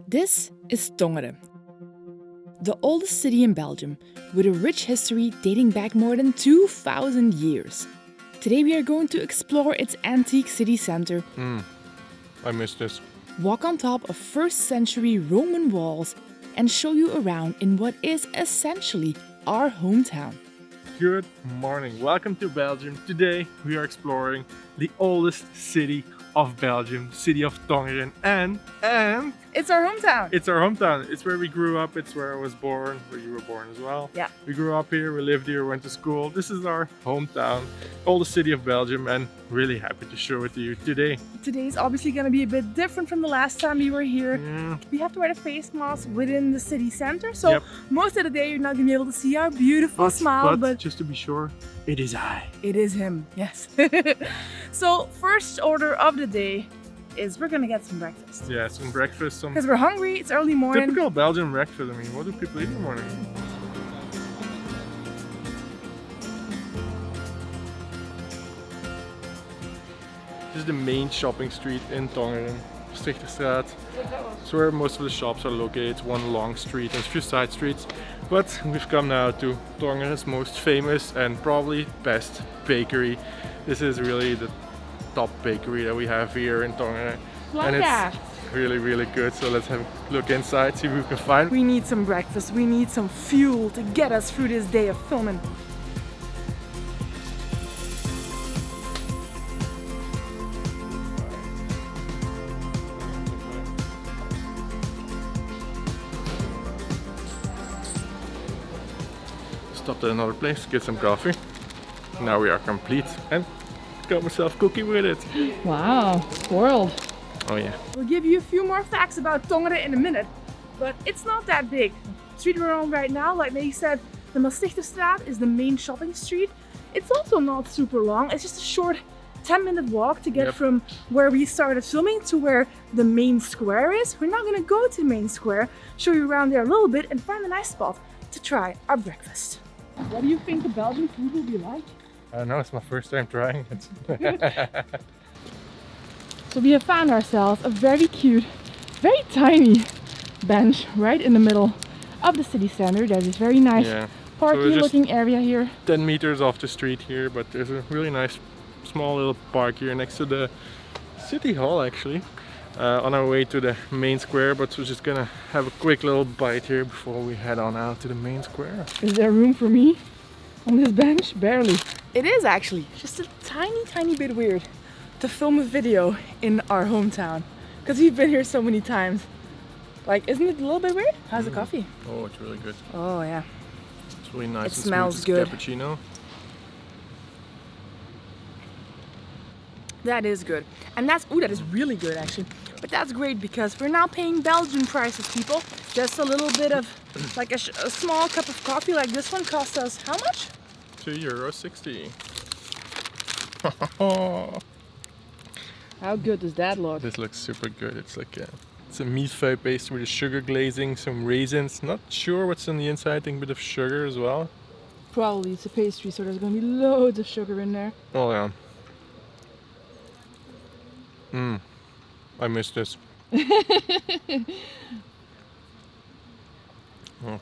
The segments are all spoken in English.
This is Tongeren, the oldest city in Belgium, with a rich history dating back more than 2,000 years. Today we are going to explore its antique city centre, I missed this. walk on top of 1st century Roman walls, and show you around in what is essentially our hometown. Good morning. Welcome to Belgium. Today we are exploring the oldest city of Belgium, city of Tongeren, and It's our hometown! it's our hometown. It's where we grew up. It's where I was born, where you were born as well. Yeah. We grew up here, we lived here, went to school. This is our hometown, oldest city of Belgium, and really happy to show it to you today. Today's obviously going to be a bit different from the last time we were here. Yeah. We have to wear the face mask within the city centre, so Yep. most of the day you're not going to be able to see our beautiful smile, but just to be sure, it is I. it is him, yes. So first order of the day is we're going to get some breakfast. Yeah, some breakfast, some Because we're hungry, it's early morning. typical Belgian breakfast. I mean, what do people eat in the morning? This is the main shopping street in Tongeren, Stichterstraat. It's where most of the shops are located. It's one long street and a few side streets. But we've come now to Tongeren's most famous and probably best bakery. This is really the top bakery that we have here in Tongeren. And it's really, really good. So let's have a look inside, see what we can find. We need some breakfast, we need some fuel to get us through this day of filming. Stopped at another place, get some coffee. Now we are complete and got myself cookie with it. Wow, spoiled. Oh yeah. We'll give you a few more facts about Tongeren in a minute, but it's not that big. The street we're on right now, like Naick said, the Stichterstraat is the main shopping street. It's also not super long, it's just a short 10-minute walk to get Yep. from where we started filming to where the main square is. We're now gonna go to the main square, show you around there a little bit and find a nice spot to try our breakfast. What do you think the Belgian food will be like? I don't know, it's my first time trying it. So we have found ourselves a very cute, very tiny bench right in the middle of the city center. There's this very nice Yeah. parky just- looking area here. 10 meters off the street here, but there's a really nice small little park here next to the city hall actually. On our way to the main square, but we're just gonna have a quick little bite here before we head on out to the main square. Is there room for me on this bench? Barely. It is actually just a tiny bit weird to film a video in our hometown because we've been here so many times. Like, isn't it a little bit weird? How's the coffee? Oh, it's really good. Oh yeah. It's really nice It and smells smooth. good. It's cappuccino. That is good. And that is really good actually. But that's great because we're now paying Belgian prices, people. Just a little bit of, like a small cup of coffee like this one cost us how much? €2.60. How good does that look? This looks super good. It's like it's a millefeuille paste with a sugar glazing, some raisins. Not sure what's on the inside. I think a bit of sugar as well. Probably it's a pastry, so there's gonna be loads of sugar in there. Oh yeah. I missed this. Oh.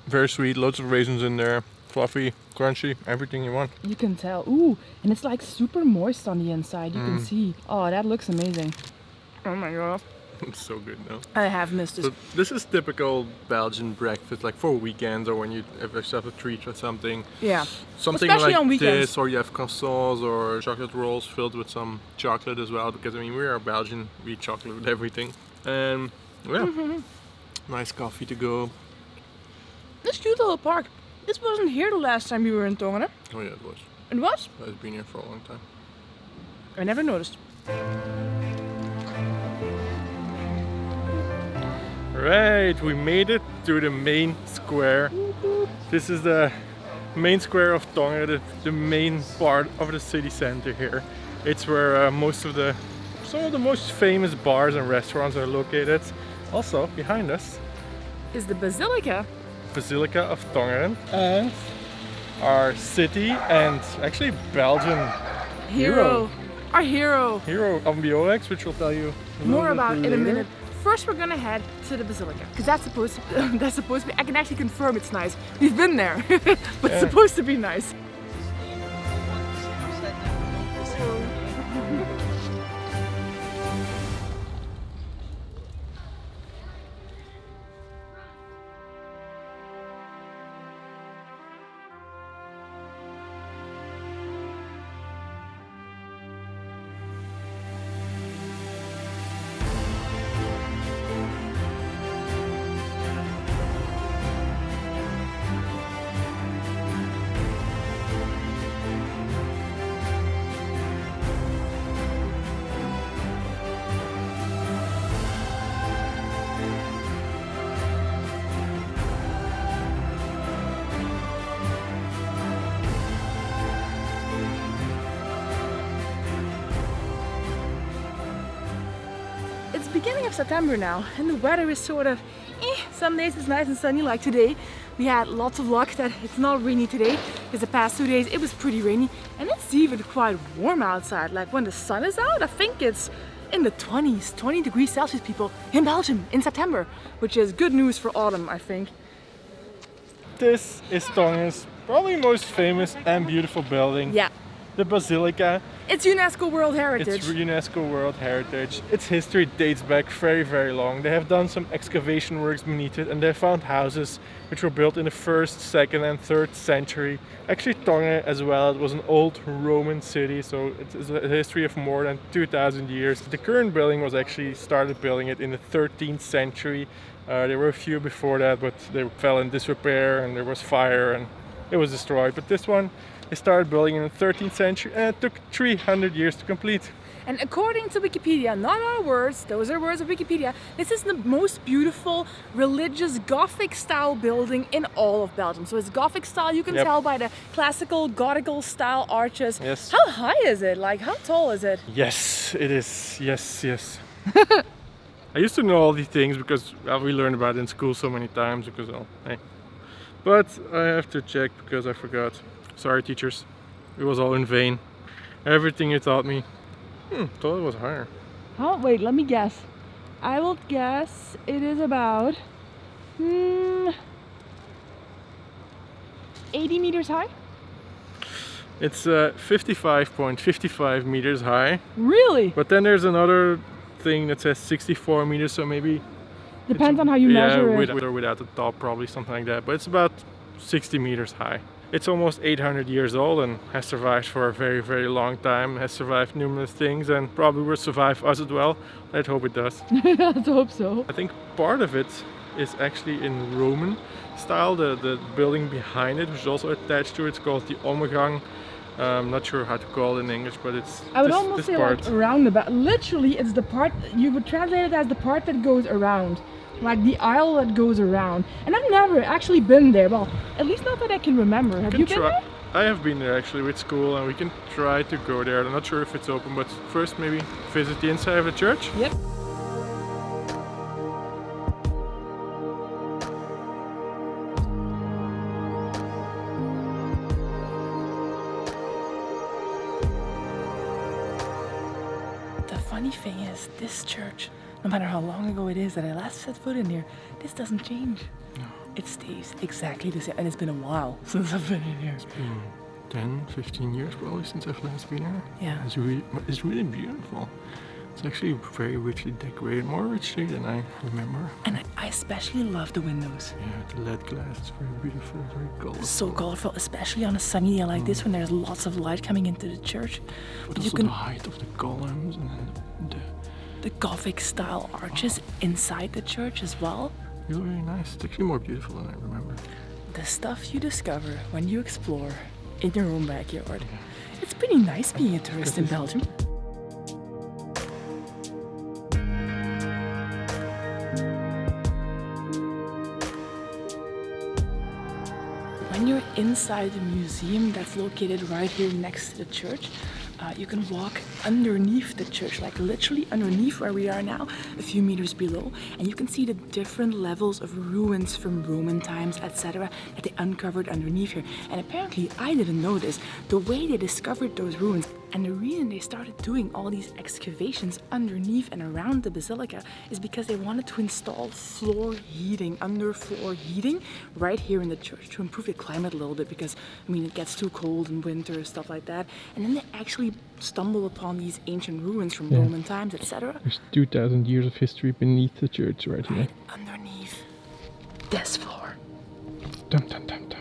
Very sweet, loads of raisins in there. Fluffy, crunchy, everything you want. You can tell. Ooh, and it's like super moist on the inside. You can see. Oh, that looks amazing. Oh my god. It's so good now. I have missed this. So this is typical Belgian breakfast, like for weekends or when you have yourself a treat or something. Yeah. Something Especially like on weekends. this, or you have croissants or chocolate rolls filled with some chocolate as well, because I mean we are Belgian, we eat chocolate with everything. And yeah, nice coffee to go. This cute little park. This wasn't here the last time we were in Tongeren. Oh yeah, it was. It was? I've been here for a long time. I never noticed. Right, we made it to the main square. This is the main square of Tongeren, the main part of the city center here. It's where some of the most famous bars and restaurants are located. Also, behind us Is the Basilica. Basilica of Tongeren and our city and actually Belgian hero, Our hero. Hero Ambiorex, which we'll tell you More about in a later. minute. First, we're gonna head to the Basilica because that's supposed to be. I can actually confirm it's nice. We've been there, but it's supposed to be nice. It's beginning of September now and the weather is sort of some days it's nice and sunny like today. We had lots of luck that it's not rainy today because the past 2 days it was pretty rainy and it's even quite warm outside. Like when the sun is out, I think it's in the 20s, 20 degrees Celsius people in Belgium in September, which is good news for autumn, I think. This is Tongeren's probably most famous and beautiful building. Yeah. The Basilica. It's UNESCO World Heritage. It's UNESCO World Heritage. Its history dates back very, very long. They have done some excavation works beneath it and they found houses which were built in the 1st, 2nd and 3rd century. Actually Tongeren as well, it was an old Roman city, so it's a history of more than 2,000 years. The current building was actually started building it in the 13th century. There were a few before that, but they fell in disrepair and there was fire and it was destroyed. But this one, they started building in the 13th century and it took 300 years to complete. And according to Wikipedia, not our words, those are words of Wikipedia, this is the most beautiful religious Gothic style building in all of Belgium. So it's Gothic style, you can tell by the classical Gothical style arches. Yes. How high is it? Like how tall is it? Yes, it is. Yes, yes. I used to know all these things because we learned about it in school so many times because, hey. But I have to check because I forgot. Sorry teachers, it was all in vain. Everything you taught me, thought it was higher. Oh, wait, let me guess. I will guess it is about 80 meters high? It's 55.55 meters high. Really? But then there's another thing that says 64 meters, so maybe... Depends on how you measure it. With or without the top, probably something like that. But it's about 60 meters high. It's almost 800 years old and has survived for a very, very long time. Has survived numerous things and probably will survive us as well. Let's hope it does. Let's hope so. I think part of it is actually in Roman style. The building behind it, which is also attached to it, it's called the Ommegang. I'm not sure how to call it in English, but it's I would almost say part. like roundabout. Literally, it's the part, you would translate it as the part that goes around. Like the aisle that goes around. And I've never actually been there. Well, at least not that I can remember. Have you been there? I have been there actually with school and we can try to go there. I'm not sure if it's open, but first maybe visit the inside of the church. Yep. The funny thing is, this church, no matter how long ago it is that I last set foot in here, this doesn't change. No. It stays exactly the same, and it's been a while since I've been in here. It's been 10, 15 years probably since I've last been here. Yeah. It's really beautiful. It's actually very richly decorated, more richly than I remember. And I especially love the windows. Yeah, the LED glass is very beautiful, very colorful. So colorful, especially on a sunny day like this when there's lots of light coming into the church. But also the height of the columns and then the Gothic style arches inside the church as well. Really, really nice. It's actually more beautiful than I remember. The stuff you discover when you explore in your own backyard. Yeah. It's pretty nice being a tourist in Belgium. When you're inside the museum that's located right here next to the church, you can walk underneath the church, like literally underneath where we are now, a few meters below, and you can see the different levels of ruins from Roman times, etc., that they uncovered underneath here. And apparently, I didn't know this, the way they discovered those ruins, And the reason they started doing all these excavations underneath and around the basilica is because they wanted to install floor heating, underfloor heating, right here in the church to improve the climate a little bit because, I mean, it gets too cold in winter, stuff like that. And then they actually stumble upon these ancient ruins from Roman times, etc. There's 2,000 years of history beneath the church right here. Right underneath this floor. Dum, dum, dum, dum.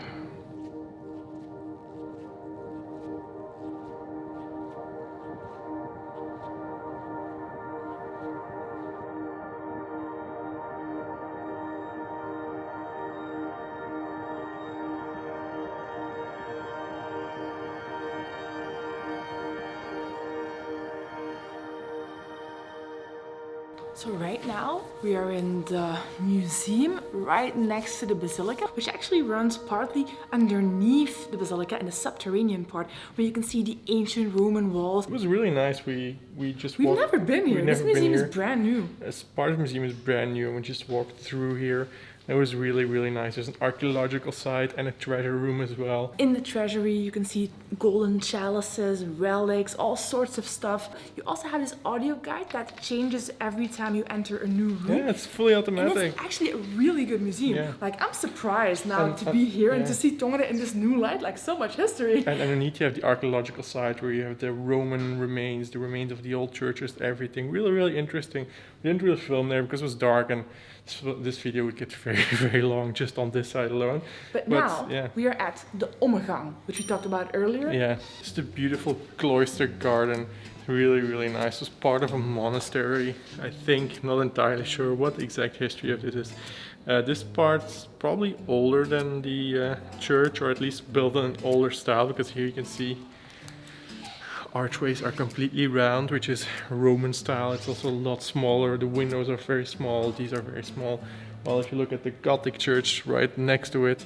So right now we are in the museum right next to the basilica, which actually runs partly underneath the basilica in the subterranean part, where you can see the ancient Roman walls. It was really nice. We've never been here. This museum is brand new. As part of the museum is brand new, and we just walked through here. It was really, really nice. There's an archaeological site and a treasure room as well. In the treasury, you can see golden chalices, relics, all sorts of stuff. You also have this audio guide that changes every time you enter a new room. Yeah, it's fully automatic. And it's actually a really good museum. Yeah. Like, I'm surprised now to be here and to see Tongeren in this new light, like so much history. And underneath you have the archaeological site where you have the Roman remains, the remains of the old churches, everything. Really, really interesting. We didn't really film there because it was dark and this video would get very, very long just on this side alone. But now we are at the Ommegang, which we talked about earlier. Yeah, it's a beautiful cloister garden. Really, really nice. It was part of a monastery, I think. Not entirely sure what the exact history of it is. This part's probably older than the church, or at least built in an older style, because here you can see archways are completely round, which is Roman style. It's also a lot smaller. The windows are very small. These are very small. While if you look at the Gothic church right next to it,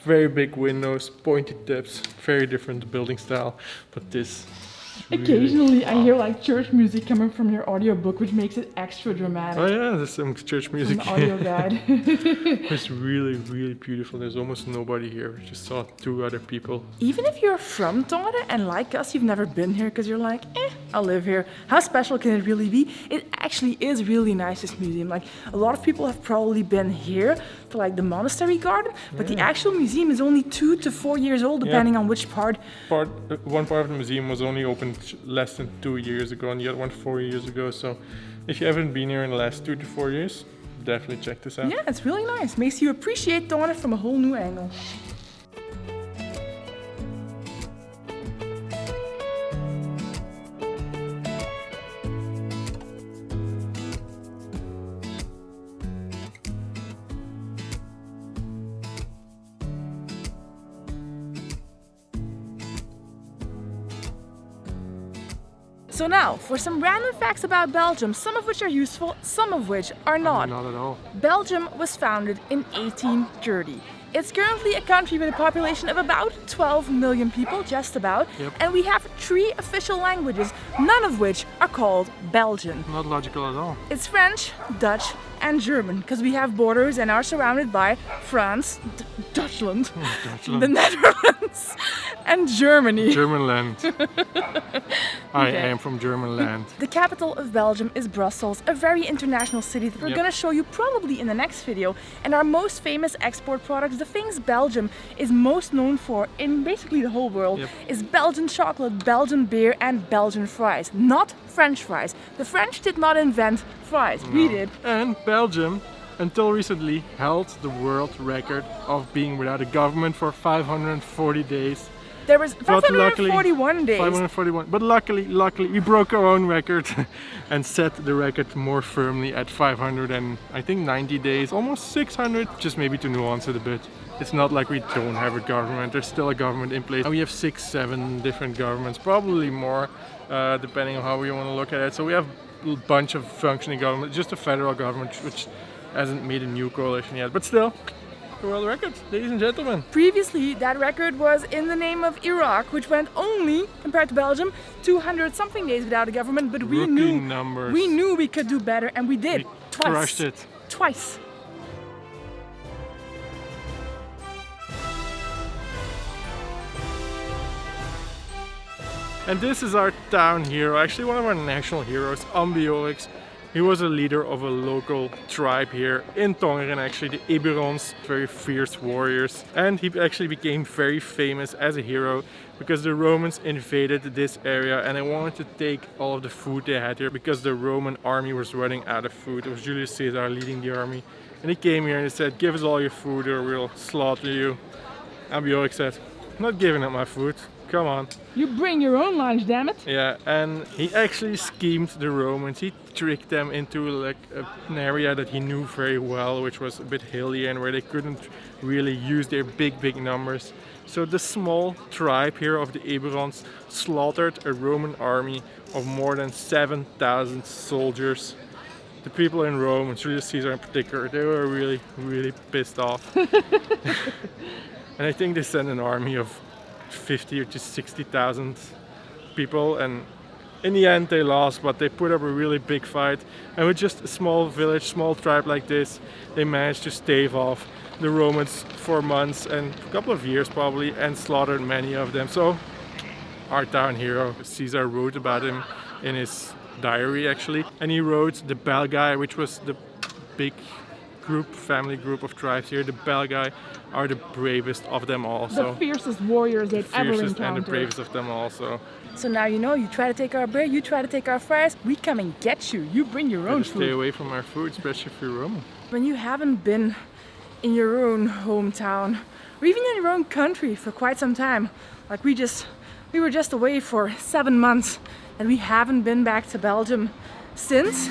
very big windows, pointed tips, very different building style. But this occasionally I hear like church music coming from your audiobook, which makes it extra dramatic. Oh yeah, there's some church music. An audio guide. It's really, really beautiful. There's almost nobody here. We just saw 2 other people. Even if you're from Tongeren and like us, you've never been here because you're like, I'll live here. How special can it really be? It actually is really nice, this museum. Like, a lot of people have probably been here for like the monastery garden, but the actual museum is only 2 to 4 years old, depending on which part. One part of the museum was only opened less than 2 years ago, and the other one 4 years ago. So if you haven't been here in the last 2 to 4 years, definitely check this out. Yeah, it's really nice. Makes you appreciate Tongeren from a whole new angle. So now, for some random facts about Belgium, some of which are useful, some of which are not. Not at all. Belgium was founded in 1830. It's currently a country with a population of about 12 million people, just about. Yep. And we have 3 official languages, none of which are called Belgian. Not logical at all. It's French, Dutch, and German, because we have borders and are surrounded by France, Dutchland, the Netherlands, and Germany. German land. I am from German land. The capital of Belgium is Brussels, a very international city that we're gonna show you probably in the next video. And our most famous export products, the things Belgium is most known for in basically the whole world, is Belgian chocolate, Belgian beer, and Belgian fries, not French fries. The French did not invent fries, we did. And Belgium, until recently, held the world record of being without a government for 540 days. There was 541 days. 541. But luckily, we broke our own record and set the record more firmly at 500 and I think 90 days, almost 600. Just maybe to nuance it a bit. It's not like we don't have a government. There's still a government in place. And we have 6, 7 different governments, probably more, depending on how we want to look at it. So we have a bunch of functioning government, just a federal government, which hasn't made a new coalition yet. But still, the world record, ladies and gentlemen. Previously, that record was in the name of Iraq, which went only, compared to Belgium, 200 something days without a government, but we knew we could do better, and we did. Twice. Crushed it. Twice. And this is our town hero, actually one of our national heroes, Ambiorix. He was a leader of a local tribe here in Tongeren, actually, the Eberons, very fierce warriors. And he actually became very famous as a hero because the Romans invaded this area and they wanted to take all of the food they had here because the Roman army was running out of food. It was Julius Caesar leading the army. And he came here and he said, give us all your food or we'll slaughter you. Ambiorix said, I'm not giving up my food. Come on. You bring your own lunch, damn it. Yeah, and he actually schemed the Romans. He tricked them into like an area that he knew very well, which was a bit hilly and where they couldn't really use their big numbers. So the small tribe here of the Eberons slaughtered a Roman army of more than 7,000 soldiers. The people in Rome, and Julius Caesar in particular, they were really pissed off. And I think they sent an army of 50 or to 60,000 people, and in the end they lost, but they put up a really big fight, and with just a small village, small tribe like this, they managed to stave off the Romans for months and a couple of years probably, and slaughtered many of them. So our town hero, Caesar, wrote about him in his diary actually, and he wrote the Belgae, which was the big family group of tribes here. The Belgae are the bravest of them all. The fiercest warriors they've ever encountered. And the bravest of them all. So now you know, you try to take our bread, you try to take our fries, we come and get you. You bring your own food. Stay away from our food, especially if you're Roman. When you haven't been in your own hometown, or even in your own country for quite some time, like we were just away for 7 months and we haven't been back to Belgium since.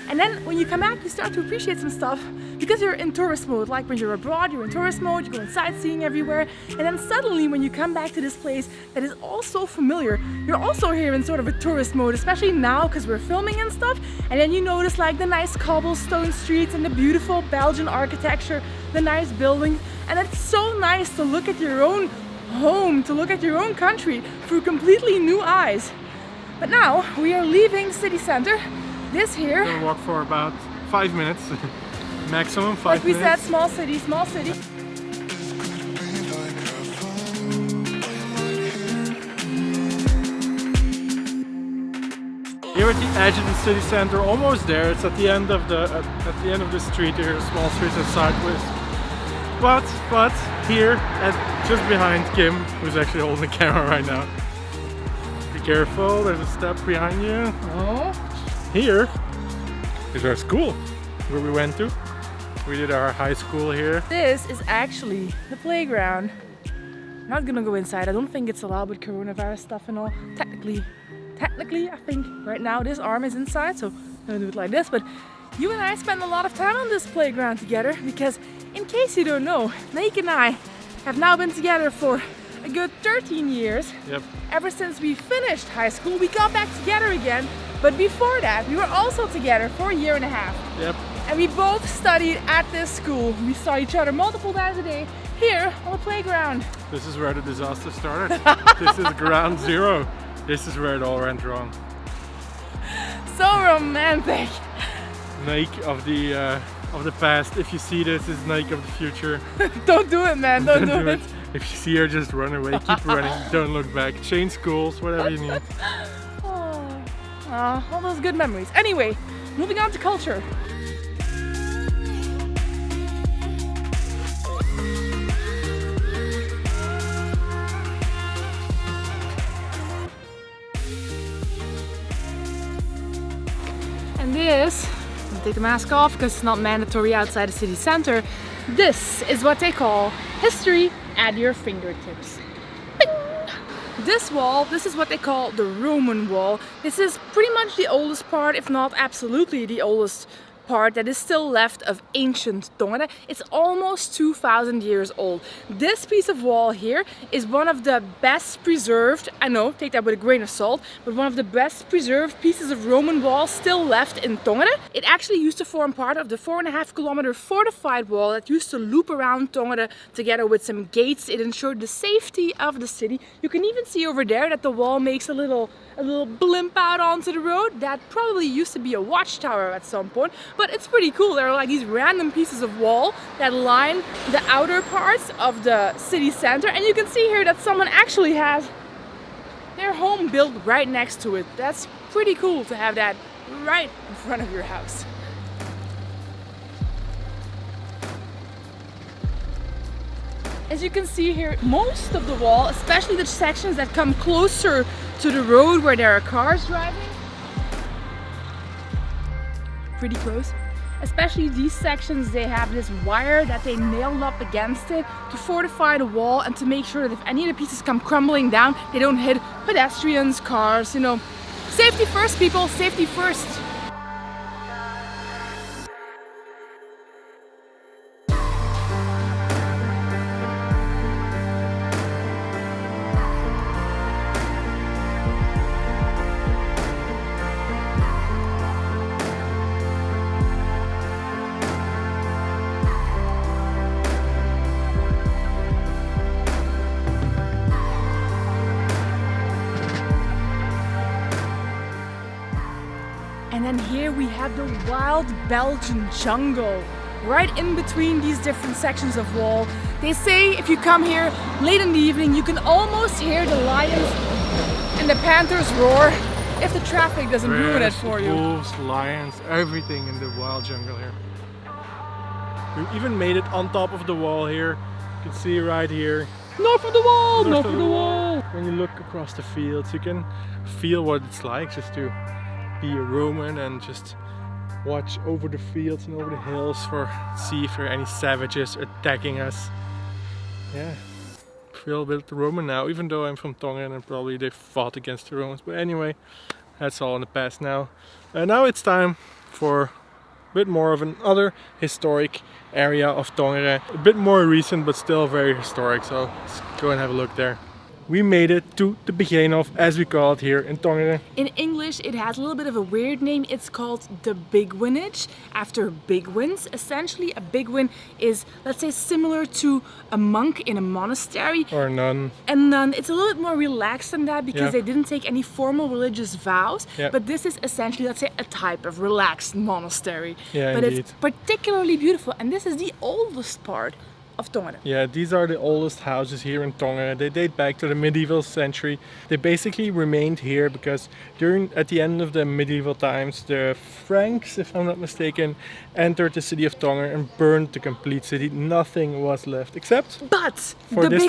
And then when you come back, you start to appreciate some stuff because you're in tourist mode. Like when you're abroad, you're in tourist mode, you're going sightseeing everywhere. And then suddenly when you come back to this place that is all so familiar, you're also here in sort of a tourist mode, especially now because we're filming and stuff. And then you notice like the nice cobblestone streets and the beautiful Belgian architecture, the nice buildings. And it's so nice to look at your own home, to look at your own country through completely new eyes. But now we are leaving city center. This here. We're gonna walk for about 5 minutes, maximum 5 minutes. Like we said, small city, small city. Here at the edge of the city center, almost there. It's at the end of the street here, small streets and sideways. But here, just behind Kim, who's actually holding the camera right now. Be careful, there's a step behind you. Oh. Here is our school where we went to. We did our high school here. This is actually the playground. I'm not gonna go inside. I don't think it's allowed with coronavirus stuff and all. Technically, I think right now this arm is inside, so I'm gonna do it like this. But you and I spend a lot of time on this playground together because, in case you don't know, Naick and I have now been together for a good 13 years. Yep. Ever since we finished high school, we got back together again. But before that, we were also together for a year and a half. Yep. And we both studied at this school. We saw each other multiple times a day here on the playground. This is where the disaster started. This is ground zero. This is where it all went wrong. So romantic. Naick of the past. If you see this is Naick of the future. Don't do it, man. Don't do it. If you see her, just run away. Keep running. Don't look back. Change schools, whatever you need. All those good memories. Anyway, moving on to culture. And this, I'll take the mask off because it's not mandatory outside the city center. This is what they call history at your fingertips. This wall, this is what they call the Roman wall. This is pretty much the oldest part, if not absolutely the oldest part that is still left of ancient Tongeren. It's almost 2,000 years old. This piece of wall here is one of the best preserved, I know, take that with a grain of salt, but one of the best preserved pieces of Roman wall still left in Tongeren. It actually used to form part of the 4.5 kilometer fortified wall that used to loop around Tongeren together with some gates. It ensured the safety of the city. You can even see over there that the wall makes a little blimp out onto the road. That probably used to be a watchtower at some point. But it's pretty cool. There are like these random pieces of wall that line the outer parts of the city center. And you can see here that someone actually has their home built right next to it. That's pretty cool to have that right in front of your house. As you can see here, most of the wall, especially the sections that come closer to the road where there are cars driving, pretty close. Especially these sections, they have this wire that they nailed up against it to fortify the wall and to make sure that if any of the pieces come crumbling down, they don't hit pedestrians, cars, you know. Safety first, people, safety first. And then here we have the wild Belgian jungle, right in between these different sections of wall. They say if you come here late in the evening, you can almost hear the lions and the panthers roar if the traffic doesn't ruin it for you. Wolves, lions, everything in the wild jungle here. We even made it on top of the wall here. You can see right here. North of the wall! North of the wall! When you look across the fields, you can feel what it's like just to be a Roman and just watch over the fields and over the hills see if there are any savages attacking us. Yeah, feel a bit Roman now, even though I'm from Tongeren and probably they fought against the Romans. But anyway, that's all in the past now. Now it's time for a bit more of another historic area of Tongeren. A bit more recent, but still very historic. So let's go and have a look there. We made it to the Begijnhof, as we call it here in Tongeren. In English, it has a little bit of a weird name. It's called the Big Winnage, after big wins. Essentially, a big win is, let's say, similar to a monk in a monastery. Or a nun. A nun. It's a little bit more relaxed than that because Yeah. they didn't take any formal religious vows. Yeah. But this is essentially, let's say, a type of relaxed monastery. Yeah, but indeed. it's particularly beautiful, and this is the oldest part of Tongeren. Yeah, these are the oldest houses here in Tongeren. They date back to the medieval century. They basically remained here because at the end of the medieval times, the Franks, if I'm not mistaken, entered the city of Tongeren and burned the complete city. Nothing was left except But for the this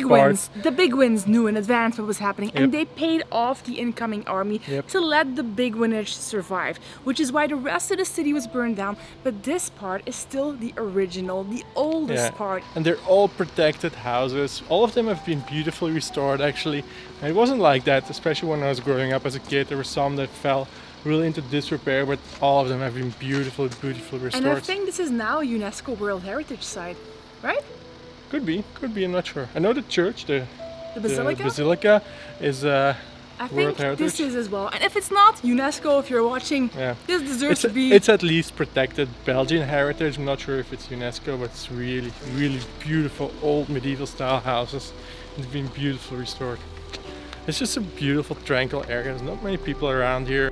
big wins knew in advance what was happening, and Yep. they paid off the incoming army Yep. to let the big winnage survive, which is why the rest of the city was burned down. But this part is still the original, the oldest part. And they're all protected houses. All of them have been beautifully restored actually. And it wasn't like that, especially when I was growing up as a kid. There were some that fell really into disrepair, but all of them have been beautifully restored. And I think this is now a UNESCO World Heritage Site, right? Could be, I'm not sure. I know the church, the Basilica? Basilica is I World think Heritage. this is as well. And if it's not UNESCO, if you're watching, Yeah. this deserves to be. It's at least protected Belgian heritage. I'm not sure if it's UNESCO, but it's really, really beautiful old medieval style houses. It's been beautifully restored. It's just a beautiful, tranquil area. There's not many people around here.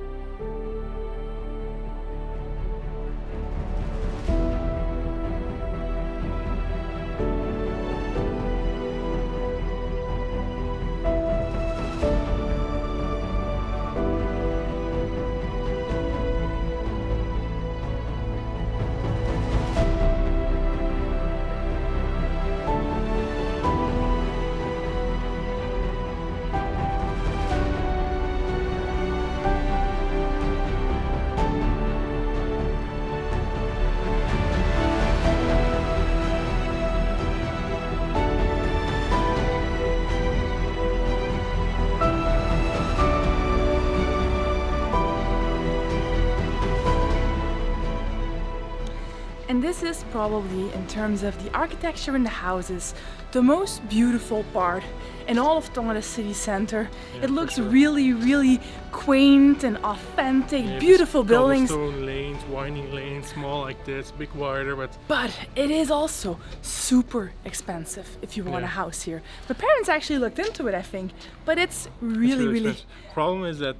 And this is probably, in terms of the architecture in the houses, the most beautiful part in all of Tongeren city center. Yeah, it looks for sure. really, really quaint and authentic, Yeah, beautiful these buildings. cobblestone lanes, winding lanes, small like this, big wider, But it is also super expensive if you want Yeah. a house here. My parents actually looked into it, I think, but it's really, it's really. expensive. Problem is that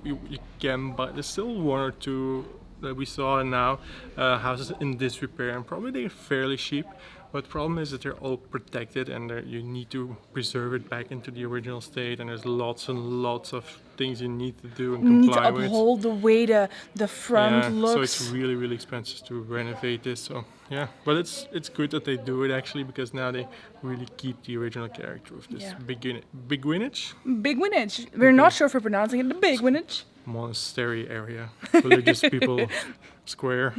you can buy. There's still one or two that we saw now houses in disrepair, and probably they're fairly cheap. But the problem is that they're all protected, and you need to preserve it back into the original state, and there's lots and lots of things you need to do and You need to comply with. uphold the way the front Yeah, looks. so it's really, really expensive to renovate this. So yeah, but it's good that they do it actually, because now they really keep the original character of this big winnage Big winnage. We're not sure if we're pronouncing it the big winnage. monastery area, religious people square.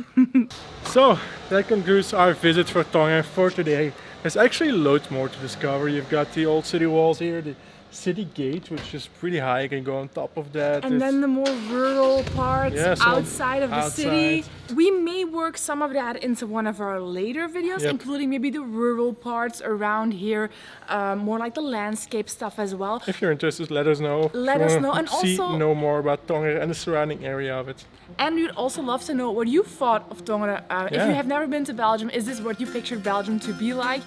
So that concludes our visit for Tongeren for today. There's actually loads more to discover. You've got the old city walls here, the city gate, which is pretty high. You can go on top of that. And then the more rural parts outside of the city. We may work some of that into one of our later videos, including maybe the rural parts around here, more like the landscape stuff as well. If you're interested, let us know. Let us know, and also know more about Tongeren and the surrounding area of it. And we'd also love to know what you thought of Tongeren. If you have never been to Belgium, is this what you pictured Belgium to be like?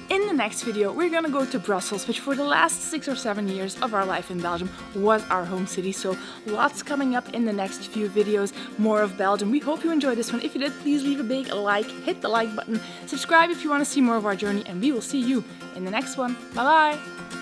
In the next video, we're gonna go to Brussels, which for the last 6 or 7 years of our life in Belgium was our home city. So lots coming up in the next few videos, more of Belgium. We hope you enjoyed this one. If you did, please leave a big like, hit the like button, subscribe if you want to see more of our journey, and we will see you in the next one. Bye bye!